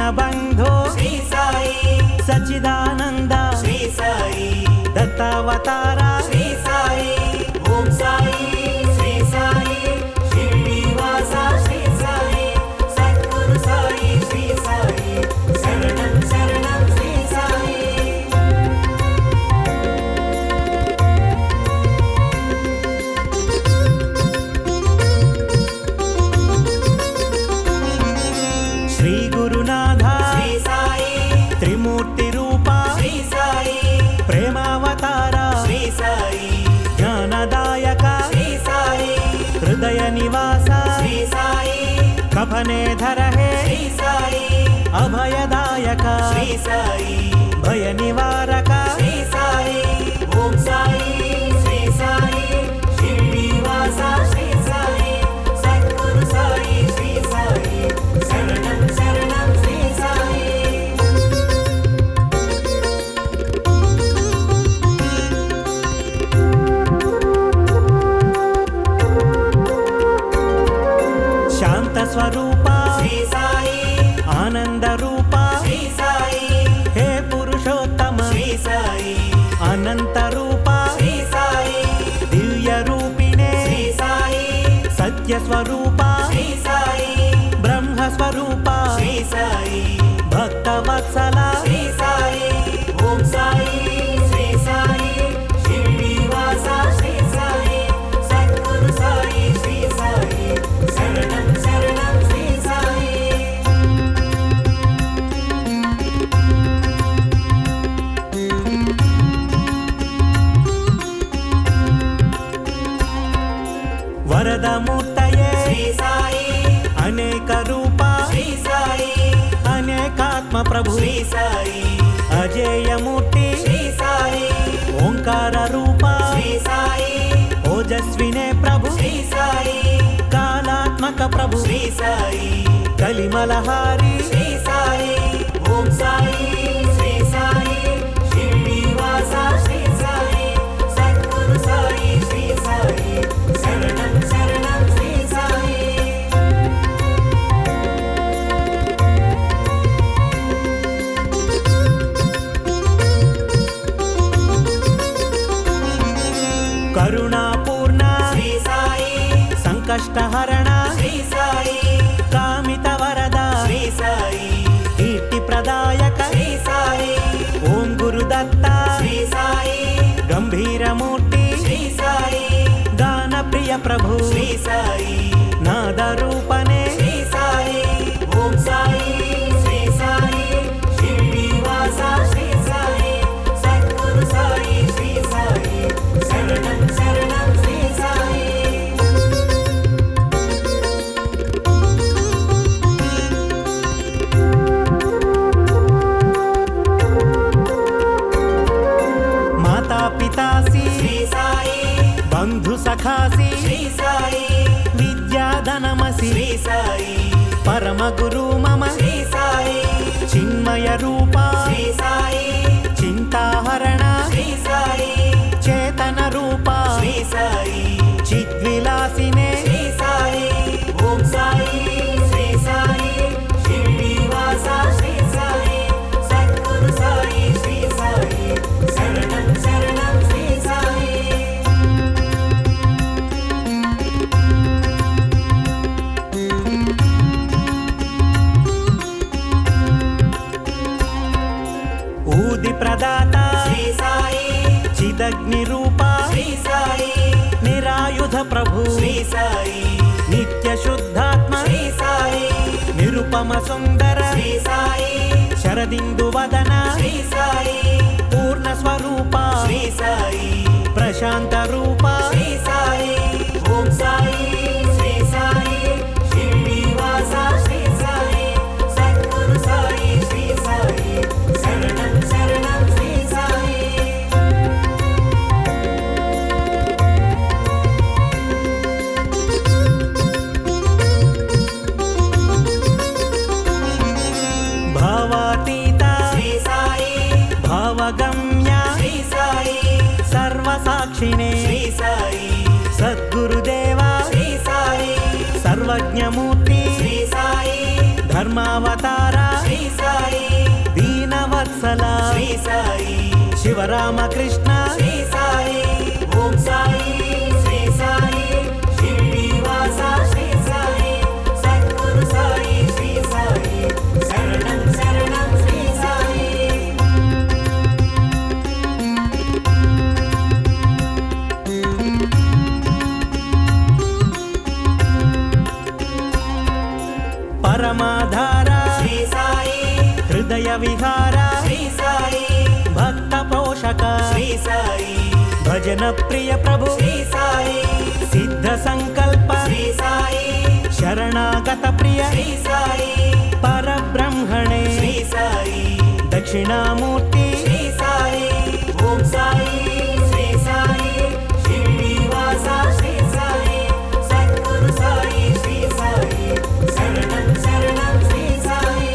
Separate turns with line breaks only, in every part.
దీనబంధో
శ్రీ సాయి
సచ్చిదానంద
శ్రీ సాయి
దత్తావతార
శ్రీ సాయి ఓం సాయి శ్రీ సాయి శ్రీనివాస శ్రీ సాయి సద్గురు సాయి శ్రీ సాయి శరణం శరణం శ్రీ సాయి
శ్రీ గురునాథ
శ్రీ సాయి
త్రిమూర్తి రూప
శ్రీ సాయి
ప్రేమావతార
శ్రీ సాయి
జ్ఞానదాయక
శ్రీ సాయి
హృదయ నివాస
శ్రీ సాయి
కఫనేధర హే
శ్రీ సాయి
అభయదాయక
శ్రీ సాయి
భయ నివారక
శ్రీ సాయి ఓం సాయి శ్రీ సాయి శ్రీనివాస శ్రీ సాయి సద్గురు సాయి శ్రీ సాయి శరణం శరణం శ్రీ సాయి
శాంత స్వరూప
శ్రీ సాయి
ఆనంద రూప
శ్రీ సాయి
హే పురుషోత్తమ
శ్రీ సాయి
అనంత రూప
శ్రీ సాయి
దివ్య రూపిణే
శ్రీ సాయి
సత్య స్వరూప
శ్రీ సాయి
బ్రహ్మ స్వరూప
శ్రీ సాయి
భక్త వత్సల
శ్రీ సాయి ఓం సాయి శ్రీ సాయి శ్రీనివాస శ్రీ సాయి సద్గురు సాయి శ్రీ సాయి శరణం శరణం శ్రీ సాయి
వరదమూర్తయే
శ్రీ సాయి
అనేక రూప
శ్రీ సాయి
అనేకాత్మ ప్రభు
శ్రీ సాయి
అజేయమూర్తి
శ్రీ సాయి
ఓంకార రూప
శ్రీ సాయి
ఓజస్వినే ప్రభు
శ్రీ సాయి
కాలాత్మక ప్రభు
శ్రీ సాయి
కలిమలహారి
శ్రీ సాయి ఓం సాయి శ్రీ సాయి శ్రీనివాస శ్రీ సాయి సద్గురు సాయి శ్రీ సాయి శరణం శరణం శ్రీ సాయి
కరుణాపూర్ణ
శ్రీ సాయి
సంకష్టహరణ
శ్రీ సాయి
కామిత వరద
శ్రీ సాయి
కీర్తి ప్రదాయక
శ్రీ సాయి
ఓం గురుదత్త
శ్రీ సాయి
గంభీరమూర్తి
శ్రీ సాయి
గాన ప్రియ ప్రభు
శ్రీ సాయి
నాద రూపనే
శ్రీ సాయి ఓం సాయి శ్రీ సాయి శ్రీనివాస శ్రీ సాయి సద్గురు సాయి శ్రీ సాయి శరణం శరణం శ్రీ సాయి
మాతా పితాసి
శ్రీ సాయి
బంధు సఖాసి
శ్రీ సాయి
విద్యాధనమసి
శ్రీ సాయి
పరమ గురు మమ
శ్రీ సాయి
చిన్మయ రూప
శ్రీ సాయి
చింతాహరణ
శ్రీ సాయి
చేతన రూప
శ్రీ సాయి
చిద్విలాసినే
శ్రీ సాయి ఓం సాయి శ్రీ సాయి శ్రీనివాస శ్రీ సాయి సద్గురు సాయి శ్రీ సాయి శరణం శరణం శ్రీ సాయి
ఊది ప్రదాత
శ్రీ సాయి
చిదగ్ని రూప
శ్రీ సాయి
నిరాయుధ ప్రభు
శ్రీ సాయి
నిత్య శుద్ధాత్మ
శ్రీ సాయి
నిరుపమ సుందర
శ్రీ సాయి
శరదిందు వదన
శ్రీ సాయి
పూర్ణ స్వరూప
శ్రీ సాయి
ప్రశాంత రూప
శ్రీ సాయి ఓం సాయి శ్రీ సాయి శ్రీనివాస శ్రీ సాయి సద్గురు సాయి శ్రీ సాయి శరణం శరణం శ్రీ సాయి
భావాతీత
శ్రీ సాయి
భావగమ్య
శ్రీ సాయి
సర్వసాక్షిణే
శ్రీ సాయి
సద్గురుదేవ
శ్రీ సాయి
సర్వజ్ఞమూర్తి
శ్రీ సాయి
ధర్మ భీమావతార
శ్రీ సాయి
దీనవత్సల
శ్రీ సాయి
శివరామకృష్ణ
శ్రీ సాయి ఓం సాయి శ్రీ సాయి శ్రీనివాస శ్రీ సాయి సద్గురు సాయి శ్రీ సాయి శరణం శరణం శ్రీ సాయి
పరమాధార
శ్రీ సాయి
హృదయ విహార
శ్రీ సాయి
భక్త పోషక
శ్రీ సాయి
భజన ప్రియ ప్రభు
శ్రీ సాయి
సిద్ధ సంకల్ప
శ్రీ సాయి
శరణాగత ప్రియ
శ్రీ సాయి
పరబ్రహ్మణే
శ్రీ సాయి
దక్షిణామూర్తి
శ్రీ సాయి ఓం సాయి శ్రీ సాయి శ్రీనివాస శ్రీ సాయి సద్గురు సాయి శ్రీ సాయి శరణం శరణం శ్రీ సాయి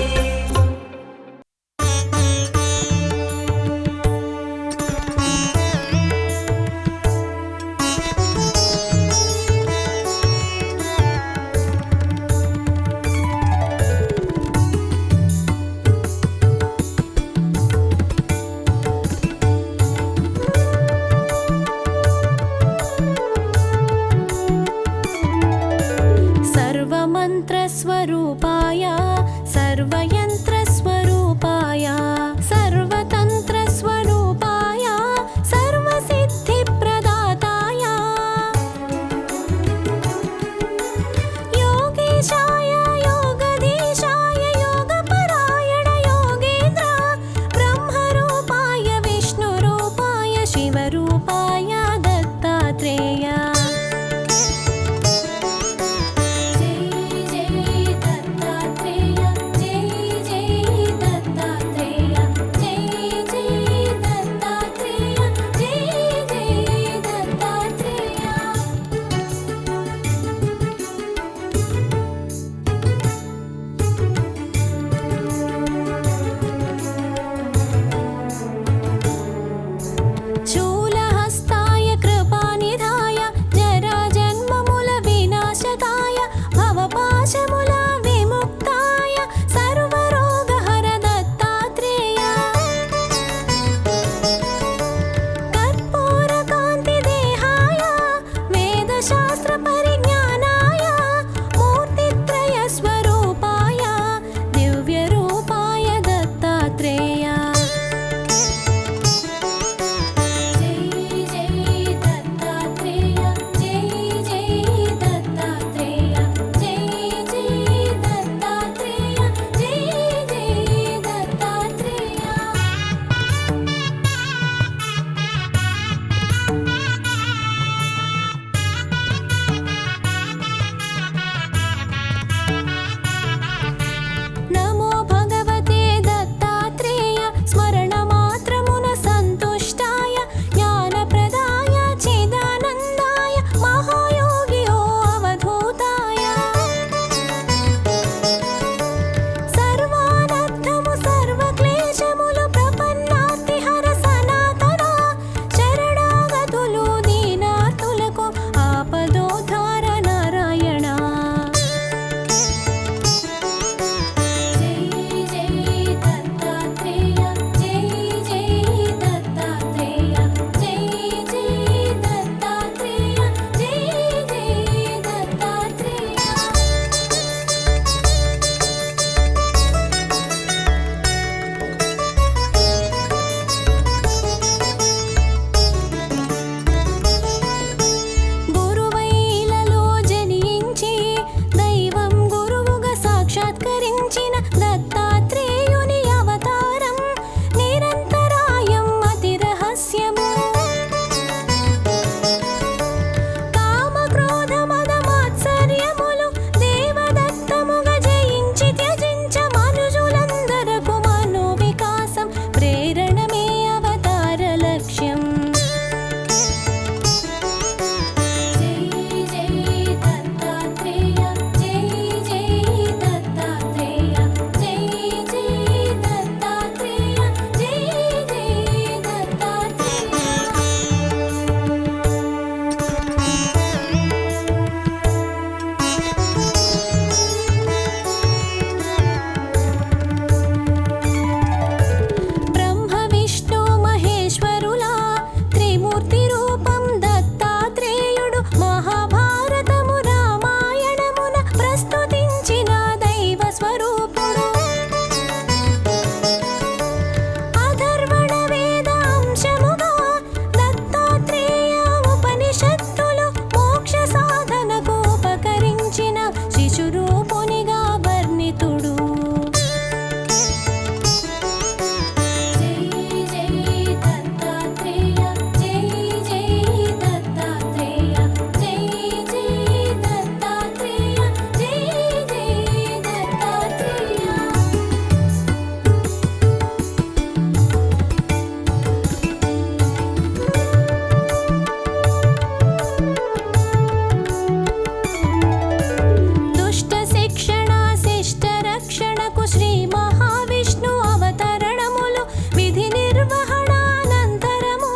మహావిష్ణు అవతరణములు విధి నిర్వహణానంతరము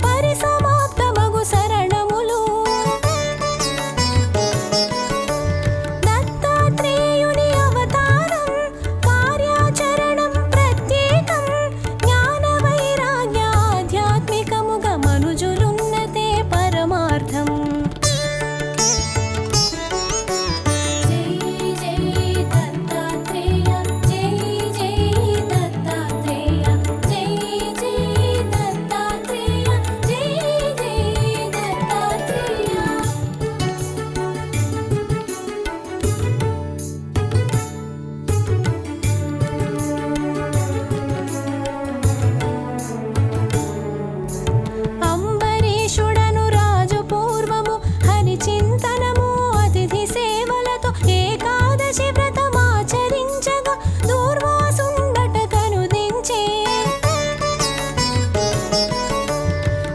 పరిసమాప్తమగు శరణములు దత్తాత్రేయుని అవతారం కార్యాచరణం ప్రత్యేకం జ్ఞాన వైరాగ్య ఆధ్యాత్మికముగా మనుజులున్నతే పరమార్థం జై జై దత్తాత్రేయ జై జై దత్తాత్రేయ జై జై దత్తాత్రేయ జై జై దత్తాత్రేయ అంబరీషుడను రాజు పూర్వము హరి చింతనము అతిథి సేవలతో ఏకాదశి వ్రతమాచరించగా దూర్వాసుండట కనుదించే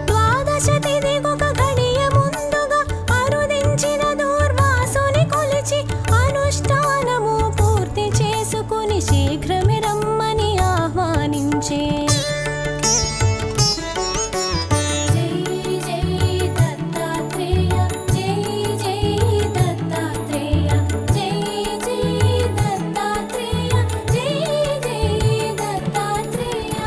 ద్వాదశ తిథికొక ఘడియ ముందుగా అరుదించిన దూర్వాసుని కొలిచి అనుష్ఠానము పూర్తి చేసుకుని శీఘ్రమే రమ్మని ఆహ్వానించే జై జై దత్తాత్రేయ జై జై దత్తాత్రేయ జై జై దత్తాత్రేయ జై జై దత్తాత్రేయ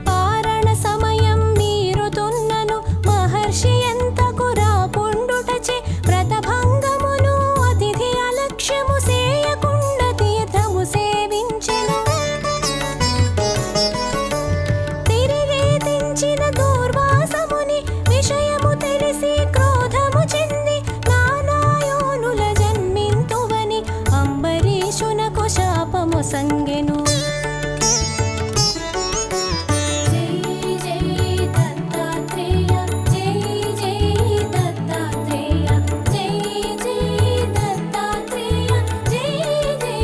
పారణ సమయం మీరుతున్నను మహర్షి ఎంతకు రాకుండుటచే వ్రతభంగమును అతిథి అలక్ష్యము సేయకుండ తీర్థము సేవించెను తిరిగి తెంచిన దూర్వాసముని విషయము తెలిసి క్రోధము చెంది నానాయోనుల జన్మింతువని అంబరీషునకు శాపము సంగెను జై జై దత్తాత్రేయ జై జై దత్తాత్రేయ జై జై దత్తాత్రేయ జై జై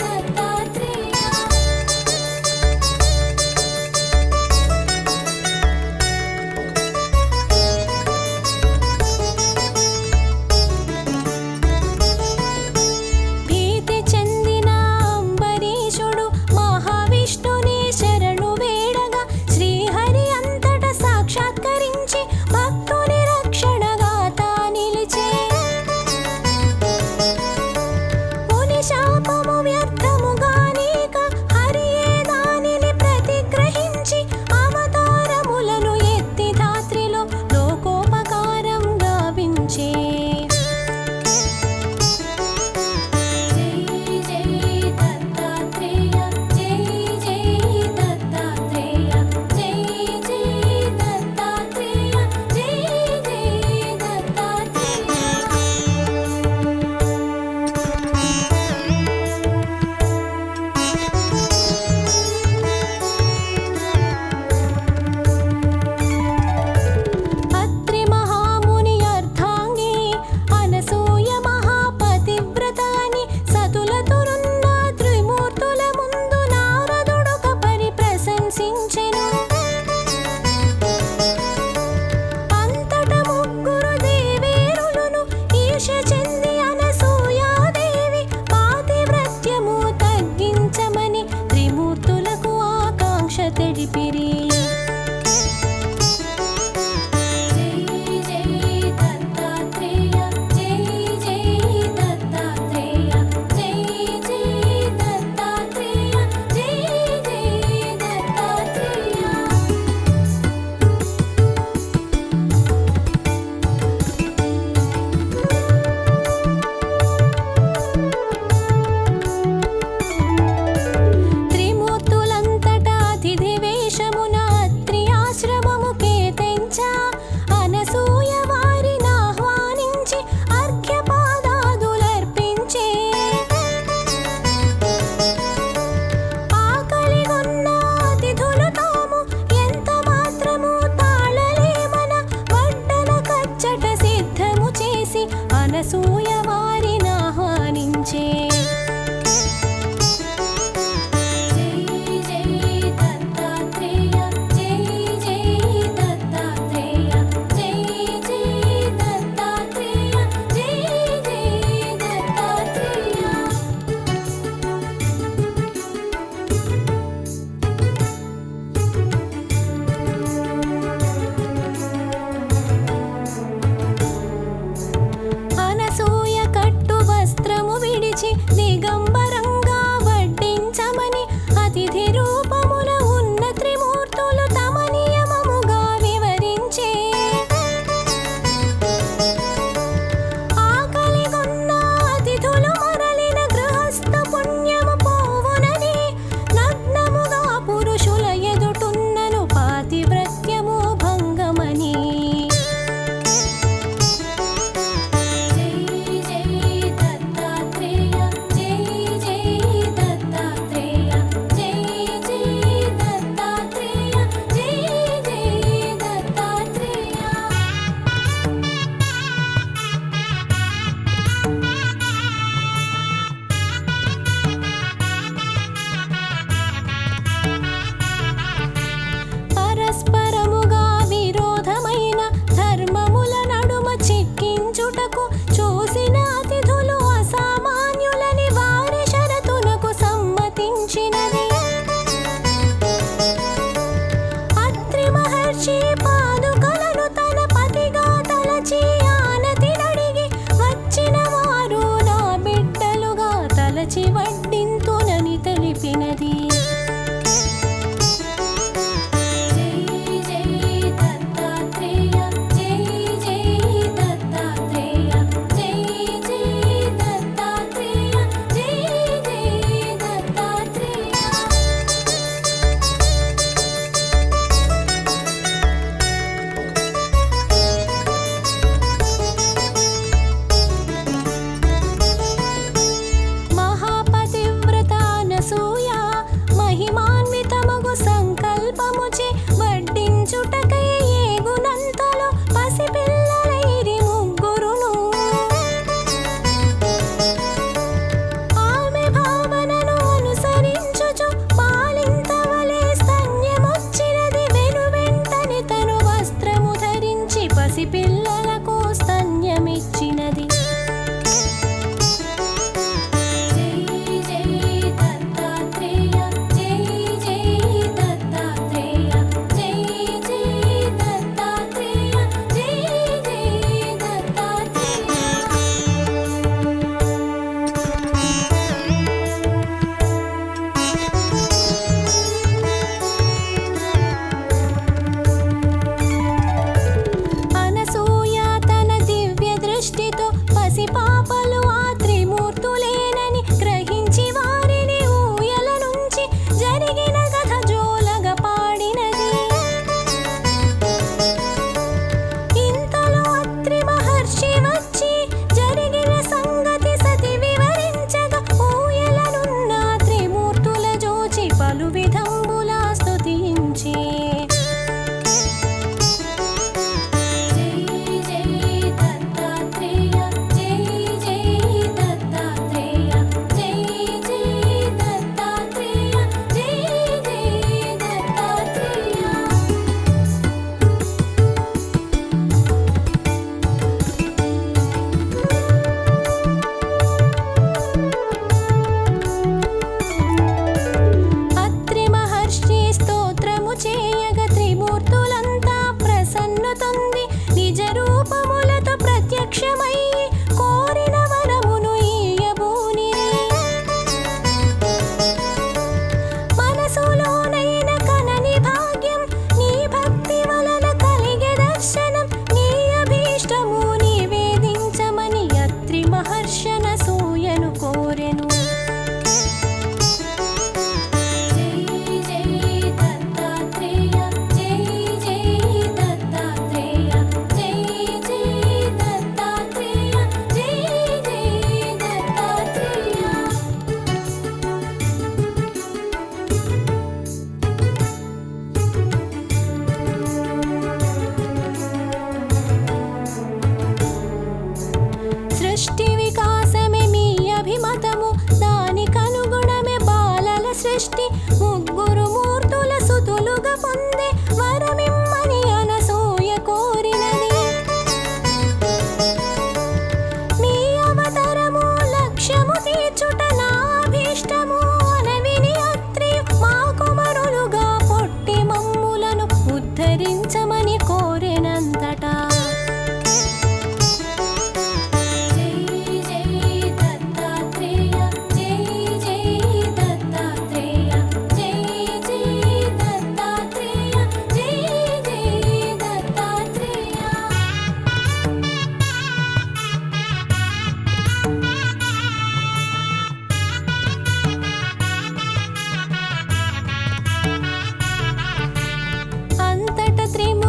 దత్తాత్రేయ వచ్చి పాదుకలను తన పతిగా తలచి ఆనతినడిగి వచ్చిన వారు నా బిడ్డలుగా తలచి వడ్డింతునని తెలిపినది. జై జై దత్తాత్రేయ జై జై దత్తాత్రేయ జై జై దత్తాత్రేయ జై జై దత్తాత్రేయ. మహాపతివ్రత అనసూయ మహిమాన్వితమగు సంకల్పముచే వడ్డించుటకై ఏగునంతలో పసిపిల్లలైరి ముగ్గురును. ఆమె భావనను అనుసరించుచు పాలింతవలే స్తన్యమొచ్చినది. వెనువెంటనే తను వస్త్రము ధరించి పసిపిల్లలకు స్తన్యమిచ్చినది. జై జై దత్తాత్రేయ జై జై దత్తాత్రేయ జై జై దత్తాత్రేయ జై జై దత్తాత్రేయ. అనసూయ తన దివ్య దృష్టితో పసిపాపలు ఆ త్రిమూర్తులేనని గ్రహించి వారిని ఊయల నుంచి జరిగిన కథ జోలగా పాడినది. ఇంతలో అత్రి మహర్షి వచ్చి జరిగిన సంగతి సతి వివరించగా ఊయలనున్న త్రిమూర్తుల జోచి పలు విధంబులా స్తుతించి. జై జై దత్తాత్రేయ జై జై దత్తాత్రేయ జై జై దత్తాత్రేయ జై జై దత్తాత్రేయ. అత్రి మహర్షి స్తోత్రము చేయగ త్రిమూర్తులంతా ప్రసన్నుతొంది. నిజ రూపములతో ప్రత్యక్షమై కోరిన వరమును ఈయబూనిరి. మనసులోనైన కనని భాగ్యం నీ భక్తి వలన కలిగే దర్శనం. నీ అభీష్టము నివేదించమని అత్రి మహర్షన సూయను కోరెను. జై జై దత్తాత్రేయ జై జై దత్తాత్రేయ జై జై దత్తాత్రేయ జై జై దత్తాత్రేయ. సృష్టి వికాసమే మీ అభిమతము దానికనుగుణమే బాలల సృష్టి. ముగ్గురు మూర్తుల సుతులుగా పొందే వరమిమ్మని అనసూయ కోరినది. మీ అవతారము లక్ష్యము తీర్చుట నా అభీష్టము అనవిని అత్రియు మా కుమారులుగా పుట్టి మమ్ములను ఉద్ధరించమని కోరెనంతటా. జై జై దత్తాత్రేయ జై జై దత్తాత్రేయ జై జై దత్తాత్రేయ జై జై దత్తాత్రేయ. అంతట త్రిమూర్తులు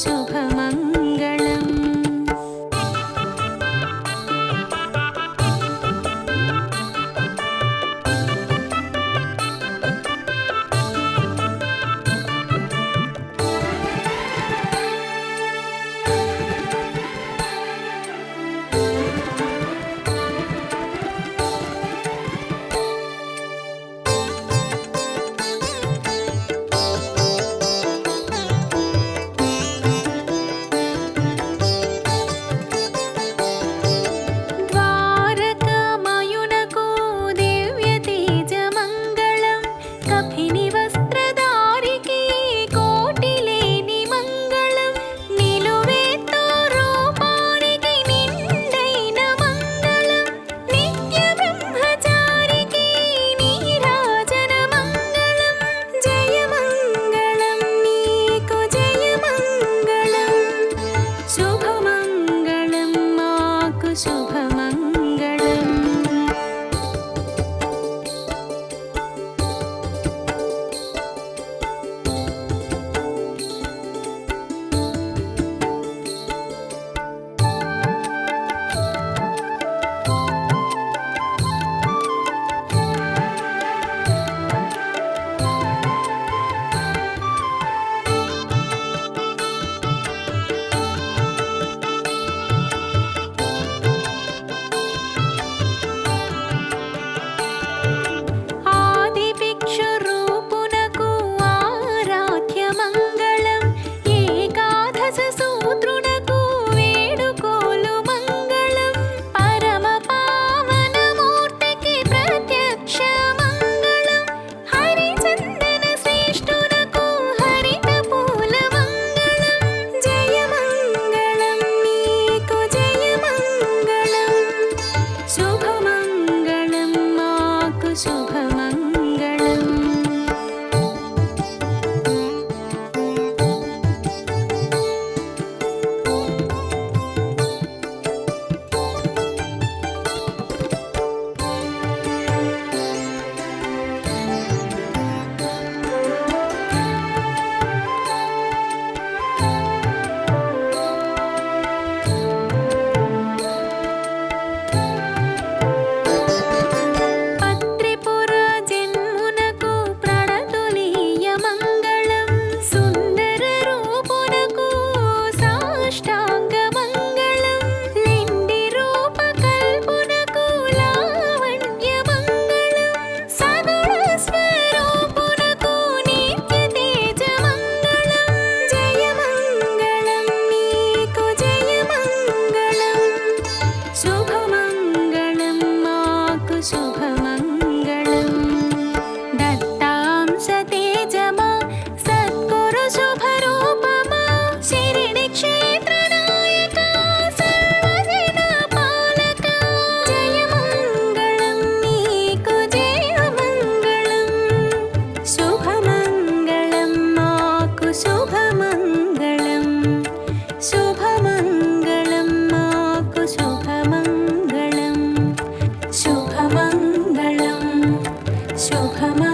శుభమంగళం. ద్వారకామయునకు దివ్య తేజమంగళం. కఫిని వస్త్రధారికి కోటిలేని మంగళం. నిలువెత్తు రూపానికి నిండైన మంగళం. నిత్య బ్రహ్మచారికి నీరాజన మంగళం. జయమంగళం నీకు జయమంగళం. శుభమంగళం మాకు శుభమంగళం. ఆదిభిక్షురూపునకు ఆరాధ్య మంగళం. ఏకాదశ సూత్రునకు వేడుకోలు మంగళం. పరమ పావనమూర్తికి ప్రత్యక్ష మంగళం. హరిచందన శ్రేష్ఠునకు హరిత పూల మంగళం. జయమంగళం నీకు జయమంగళం. శుభమంగళం మాకు శుభమంగళం. పత్రిపుర జన్మునకు ప్రణతులీయ మంగళం. సుందర రూపునకు సాష్టాంగ మంగళం. లెండి రూప కల్పునకు లావణ్య మంగళం. సగుణ స్వరూపునకు నిత్య తేజ మంగళం. జయమంగళం నీకు జయమంగళం. శుభమంగళం మాకు శుభమంగళం. దత్తాంశ తేజమా సద్గురు శుభరూపమా. శిరిడి క్షేత్ర నాయక సర్వజన పాలక. జయమంగళం నీకు జయమంగళం. శుభమంగళం మాకు శుభమంగళం. శుభమంగళం మాకు శుభమంగళం. శుభమంగళం శుభమంగళం.